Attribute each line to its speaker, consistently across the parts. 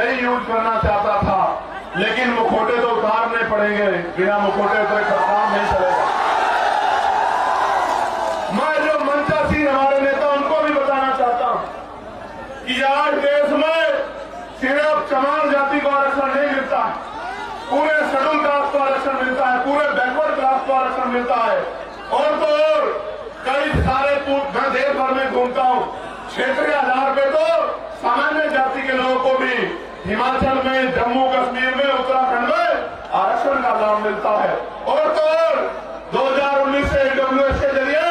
Speaker 1: ही use करना चाहता था, लेकिन मुखौटे तो उतारने पड़ेंगे, बिना मुखौटे उतरे काम नहीं चलेगा। मैं जो मंचासी हमारे नेता उनको भी बताना चाहता हूं कि आज देश में सिर्फ चमार जाति को आरक्षण नहीं मिलता, पूरे शेड्यूल कास्ट को आरक्षण मिलता है, पूरे बैकवर्ड क्लास को आरक्षण मिलता है। और तो और कई सारे मैं देश भर में घूमता हूं, क्षेत्रीय आधार पे तो सामान्य जाति के लोगों को भी हिमाचल में, जम्मू कश्मीर में, उत्तराखंड में आरक्षण का लाभ मिलता है। और तो और 2019 से ईडब्ल्यूएस के जरिए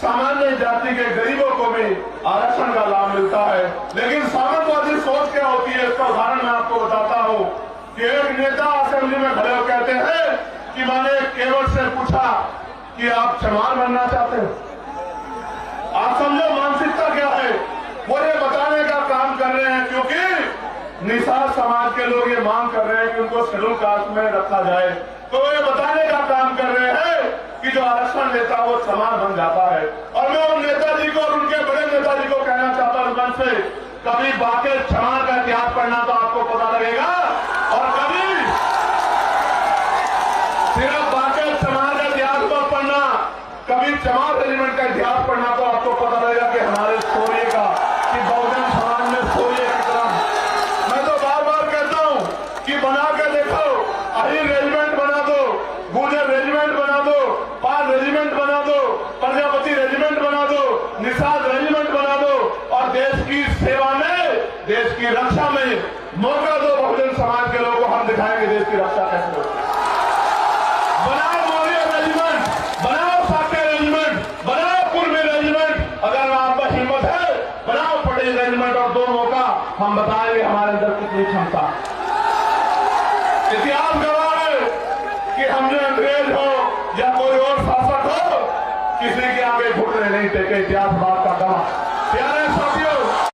Speaker 1: सामान्य जाति के गरीबों को भी आरक्षण का लाभ मिलता है। लेकिन सामंतवादी सोच क्या होती है, इसका उदाहरण मैं आपको बताता हूं कि एक नेता असेंबली में खड़े हो कहते हैं कि मैंने केवट से पूछा कि आप चमार बनना चाहते हो। आप समझो मानसिकता क्या है, वो ये बताने का काम कर रहे हैं, क्योंकि निषाद समाज के लोग ये मांग कर रहे हैं कि उनको शेड्यूल कास्ट में रखा जाए, तो वो ये बताने का काम कर रहे हैं कि जो आरक्षण लेता है वो चमार बन जाता है। और मैं उन नेताजी को और उनके बड़े नेताजी को कहना चाहता हूं मन से, कभी बाकी चमार का इतिहास पढ़ना तो आपको पता लगेगा, और कभी सिर्फ बाकी चमार का इतिहास मत पढ़ना, कभी चमार रेजिमेंट का इतिहास पढ़ना तो आपको पता लगेगा कि हमारे शौर्य का, कि बहुजन समाज में शौर्य कितना। मैं तो बार बार कहता हूं कि बना के देखो, अहिर रेजिमेंट बना दो, गुर्जर रेजिमेंट बना दो, पाल रेजिमेंट बना दो, प्रजापति रेजिमेंट बना दो, निषाद रेजिमेंट बना दो, और देश की सेवा में, देश की रक्षा में मौका दो बहुजन समाज के लोगों को, हम दिखाएंगे देश की रक्षा कैसे होती है। बनाओ मौर्य रेजिमेंट, बनाओ साके रेजिमेंट, बनाओ कुर्मी रेजिमेंट, अगर आपका हिम्मत है बनाओ पटेल रेजिमेंट, और दोनों का हम बताएंगे हमारे अंदर कितनी क्षमता। इतिहास गवाह है कि हमने अंग्रेज हो या कोई और शासक हो, किसी के आगे घुटने नहीं टेके, इतिहास बात का गवाह।